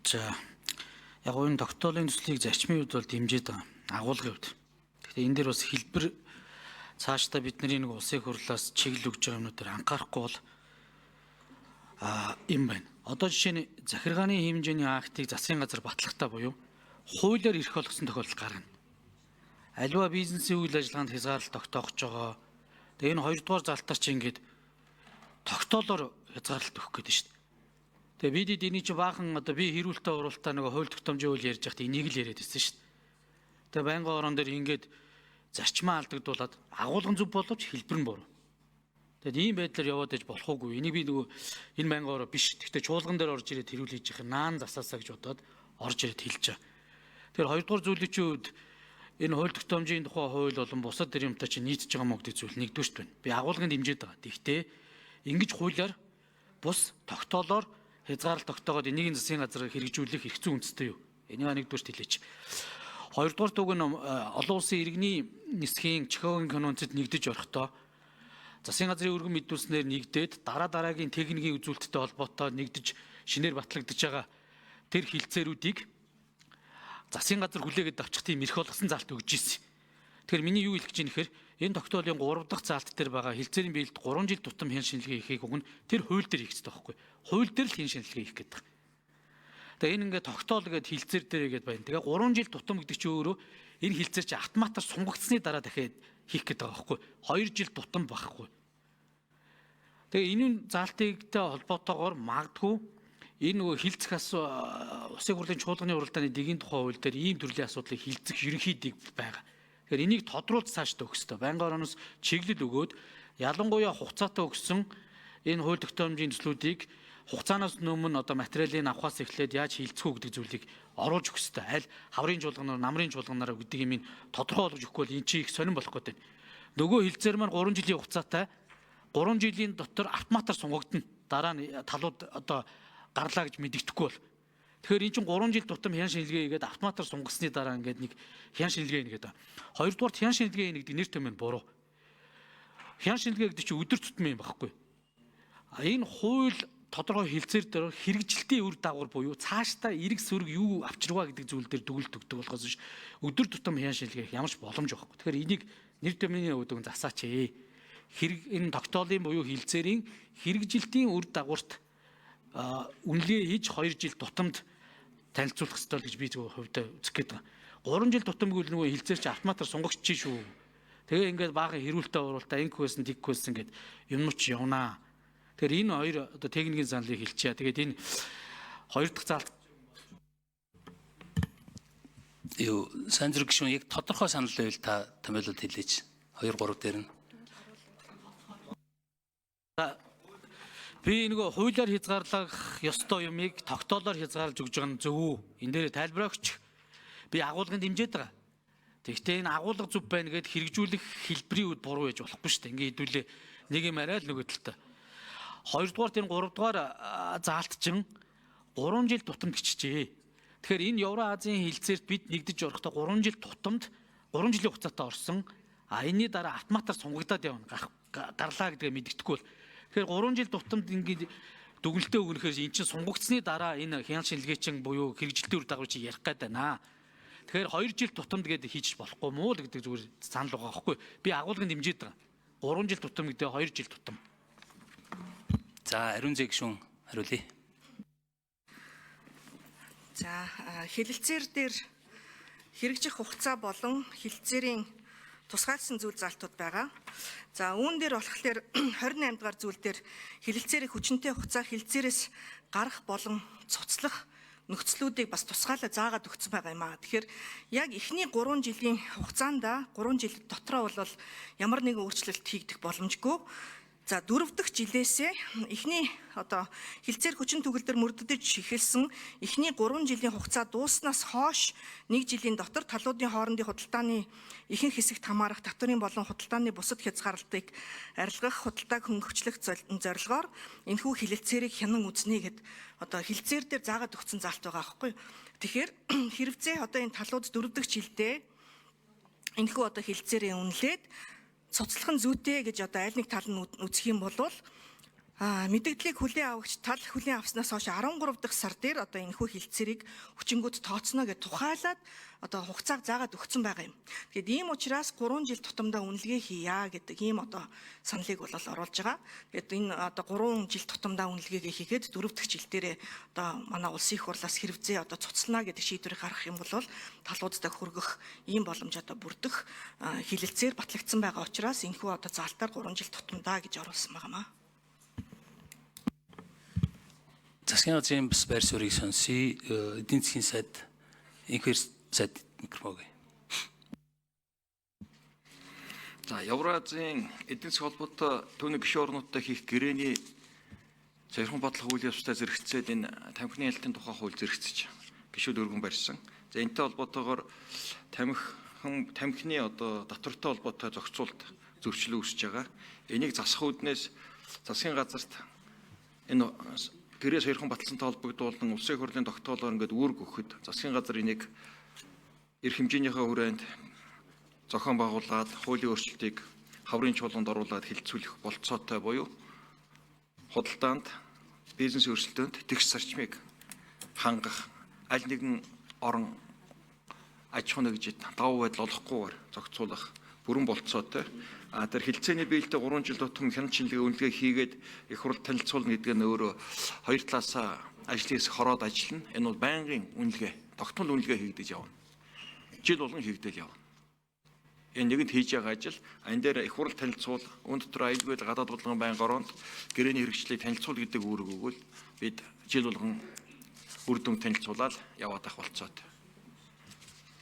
За яг энэ тогтоолын төслийг зарчмын хувьд бол дэмжиж байгаа. Агуулгын хувьд. Тэгэхээр энэ дээр бас хэлбэр цаашдаа бидний нэг улсын хурлаас чиглэл өгж байгаа юмнууд дээр анхаарахгүй бол юм байна. Одоо жишээ нь захиргааны хэмжээний актыг засгийн газар батлахтаа буюу хуулиар эрх олгосон тохиолдол гаргана. Аливаа бизнесийн үйл ажиллагаанд хязгаарлалт тогтоогч байгаа. Тэгээ энэ хоёрдугаар залтаар чи ингээд тогтоолоор хязгаарлалт өгөх гэдэг шүү дээ. Тэгээ бид энийг чи баахан одоо би хэрүүлтэ уралдаа нэг хууль тогтоомжийн үйл ярьж байхад энийг л яриад байсан шүү дээ. Тэгээ байнгын орон дээр ингээд зарчмаа алдагдуулаад агуулгын зөв боловч хэлбэр нь буруу. Тэгэд ийм байдлаар яваад иж болох уугүй. Энийг би нөгөө энэ байнгын ороо биш. Гэхдээ чуулган дээр орж ирээд хэрүүл хийж их наан засаасаа гэж бодоод орж ирээд хэлж байгаа. Тэгэхээр хоёрдугаар зүйлийн чинь үед энэ хууль тогтоомжийн тухай хууль болон бусад юмтай чинь нийцж байгаа мó гэдэг зүйл нэгдүгürt байна. Би агуулгын дэмжиж байгаа. Гэхдээ ингэж хуулиар бус тогтоолоор хязгаарлалт тогтоогоод энийг засгийн газар хэрэгжүүлэх эрх зүйн үндэстэй юу? Энийг нэгдүгürt хэлээч. Хоёрдугаар үг нь олон улсын иргэний нисхийн Чикаgoгийн конвенцэд нэгдэж орохдоо засгийн газрын өргөн мэдүүлснээр нэгдээд дараагийн техникийн үзүүлэлттэй холбоотой нэгдэж шинээр батлагдж байгаа тэр хилцээрүүдийг засгийн газар хүлээгээд авчих тийм эрх олгосон заалт өгж ирсэн. Тэгэхээр миний юу хэлэх гэж юм нэхэр энэ тогтоолын 3 дахь заалт дээр байгаа хилцээрийн биелэлд 3 жил тутам хэн шинжилгээ хийхийг уг нь тэр хууль дээр хийх хэрэгтэй байхгүй. Хууль дээр л хэн шинжилгээ хийх гэдэг. Тэгээ энэ ингээд тогтоол гэдэг хилцээр дээр игээд байна. Тэгээ 3 жил тутам гэдэг чинь өөрөө энэ хилцээр чи автоматар сунгагдсны дараа дахиад хийх гэдэг байгаа байхгүй. 2 жил тутам багхгүй. Тэгээ энэ заалттай холбоотойгоор магадгүй энэ нөгөө хилцэх улсын хурлын чуулганы уралдааны дэгийн тухай хууль дээр ийм төрлийн асуудлыг хилцэх ерөнхийдэг байгаа. Тэгэхээр энийг тодруулж цаашдаа өгөх ёстой. Байнгын орноос чиглэл өгөөд ялангуяа хугацаатай өгсөн энэ хууль тогтоомжийн төслүүдийг хугацаанаас өмнө одоо материалыг авахаас эхлээд яаж хилцэх үү гэдэг зүйлийг оруулж өгөх ёстой. Аль хаврын чуулганаар, намрын чуулганаар гэдэг юм тодорхой болгож өгөхгүй бол эн чинь их сонирн болох гэдэг. Нөгөө хилцээр маань 3 жилийн хугацаатай 3 жилийн дотор автоматар сунгагдана. Дараа нь талууд одоо гарлаа гэж мэдэгдэхгүй бол. Тэгэхээр эн чинь 3 жил тутам хян шинжилгээ хийгээд автоматар сунгасны дараа ингээд нэг хян шинжилгээ хийнэ гэдэг. Хоёрдугаар хян шинжилгээ хийнэ гэдэг нэр томьёо нь буруу. Хян шинжилгээ гэдэг чинь өдөр тутмын юм багхгүй. Энэ хууль тодорхой хилцээр дээр хэрэгжилтийн үр дагавар буюу цаашдаа эрг сөрөг юу авчирваа гэдэг зүйл дээр дүгнэлт өгдөг болохоос биш өдөр тутам хян шинжилгээ ямар ч боломж байхгүй. Тэгэхээр энийг нэр томьёоны өвдөг засаач ээ. Энэ тогтоолын буюу хилцээрийн хэрэгжилтийн үр дагаварт үнэлгээ хийж 2 жил тутамд танилцуулах ёстой л гэж би зөвхөн хувьдаа үзэх гээд байгаа. 3 жил тутамгүй л нөгөө хилцээр чи автоматар сунгагч чи шүү. Тэгээ ингээд баахан хэрүүлтэ уруултаа инквесэн диквесэн гэд юмнууд чи явнаа. Тэгэхээр энэ хоёр одоо техникийн занлыг хэлчихье. Тэгээд энэ хоёр дахь заалт юу сайн зэрэг гүшүүн яг тодорхой санал байвал та томьёолол хэлээч. 2 3 дээр нь. Би нөгөө хуулиар хязгаарлах ёстой юмыг тогтоолоор хязгаарлаж өгж байгаа нь зөв үү? Энэ дээр тайлбараач. Би агуулгын дэмжиж байгаа. Тэгэхдээ энэ агуулга зөв байна гэд хэрэгжүүлэх хэлбэрийн үед буруу байж болохгүй шүү дээ. Ингээ хэдүүлээ нэг юм арай л нөгөө талтай. Хоёрдугаар энэ 3 дугаар заалт чинь 3 жил тутамд гिचжээ. Тэгэхээр энэ Евразийн хилцээрт бид нэгдэж орохдоо 3 жил тутамд 3 жилийн хугацаатай орсон. Энэний дараа автоматар сунгагдаад явна. Гарлаа гэдгээ мэддэхгүй бол. Тэгэхээр 3 жил тутамд ингээд дүгнэлтээ өгнөхөр эн чинь сунгагдсны дараа энэ хян шинжилгээ чинь буюу хэрэгжилтийн үр дагавар чи ярих гээд байна. Тэгэхээр 2 жил тутамд гэдэг хийж болохгүй муу л гэдэг зүгээр санал байгаа байхгүй. Би агуулгын дэмжиж байгаа. 3 жил тутам гэдэг 2 жил тутам. За, ариун зэг гүшүүн хариулъя. За, хэлэлцээр дээр хэрэгжих хугацаа болон хэлэлцээрийн тусгаарласан зүйл залтууд байгаа. За үүн дээр болохоор 28 дугаар зүйл дээр хэлэлцээрийн хүчинтэй хугацаа хэлэлцээрээс гарах болон цуцлах нөхцлүүдийг бас тусгаалаа заагаад өгсөн байгаа юм аа. Тэгэхээр яг эхний 3 жилийн хугацаанд 3 жил дотроо бол ямар нэгэн өөрчлөлт хийгдэх боломжгүй. За 4 дахь жилээсээ эхний одоо хэлэлцээр хүчин төгөлдөр мөрдөж эхэлсэн эхний 3 жилийн хугацаа дууснаас хойш 1 жилийн дотор талуудын хоорондын худалдааны ихэнх хэсэгт хамаарах татварын болон худалдааны бусад хязгаарлалтыг арилгах худалдааг хөнгөвчлөх зорилгоор энэхүү хэлэлцээрийг хянан үзнэ гэд одоо хэлэлцээр дээр заагаад өгсөн заалт байгаа аахгүй. Тэгэхээр хэрэгцээ одоо энэ талууд 4 дахь жилдээ энэхүү одоо хэлэлцээрээ үнэлээд цуцлах нь зүйтэй гэж одоо аль нэг тал нь үзэх юм бол Мэдээллийг хүлээн авагч тал хүлээн авснаас хойш 13 дахь сар дээр одоо энэхүү хилцээрийг хүчингүүд тооцно гэж тухайлаад одоо хугацааг заагаад өгсөн байгаа юм. Тэгэхэд ийм учраас 3 жил тутамдаа үнэлгээ хийя гэдэг ийм одоо саналыг бол оруулж байгаа. Тэгээд энэ одоо 3 жил тутамдаа үнэлгээгээ хийгээд 4 дахь жил дээрээ одоо манай улсын их хурлаас хэрэгцээ одоо цуцлана гэдэг шийдвэрийг гаргах юм бол талуудтай хөргөх ийм боломж одоо бүрдэх хилэлцээр батлагдсан байгаа учраас энэхүү одоо заалтаар 3 жил тутамдаа гэж оруулсан байгаамаа. Засгийн газрын бас байр суурийг сонсъё. Эдийн засгийн сайд инхээр сайд микрофон. За Евразийн эдийн засгийн холбоотой түүний гишүүн орнуудтай хийх гэрээний саяхан бодлого үйл явцтай зэрэгцээд энэ тамхины ялтын тухай хууль зэрэгцэж гишүүд өргөн барьсан. За энэтэй холбоотойгоор тамхины одоо татвартай холбоотой зохицуулт зөрчил үүсэж байгаа. Энийг засах үүднээс засгийн газарт энэ гэрээ саяхан баталсантай холбогдуулан улсын их хурлын тогтоолоор ингээд үүрэг өгөхөд засгийн газар энийг эрх хэмжээнийхээ хүрээнд зохион байгуулад хуулийн өөрчлөлтийг хаврын чуулганд оруулаад хилцүүлэх болцоотой буюу худалдаанд бизнес өрсөлдөөнд тэгш зарчмыг хангах аль нэгэн орон аж ахуй нэгжид давуу байдал олохгүйгээр зохицуулах бүрэн болцоотой. Тэр хилцээний биелэлтэй 3 жил тутам хяналт шинжилгээ үнэлгээ хийгээд их хурл танилцуулна гэдэг нь өөрөө хоёр талаасаа ажлын хэсэг хороод ажиллана. Энэ бол байнгын үнэлгээ, тогтмол үнэлгээ хийгдэж явна. Жил болгон хийгдэл явна. Энэ нэгэнд хийж байгаа ажил энэ дээр их хурл танилцуул, өн дотор аюулгүй гадаад болгон байнга ороонд гэрээний хэрэгжлийг танилцуул гэдэг үүрэг өгвөл бид жил болгон үр дүн танилцуулаад яваад ах болцоотой.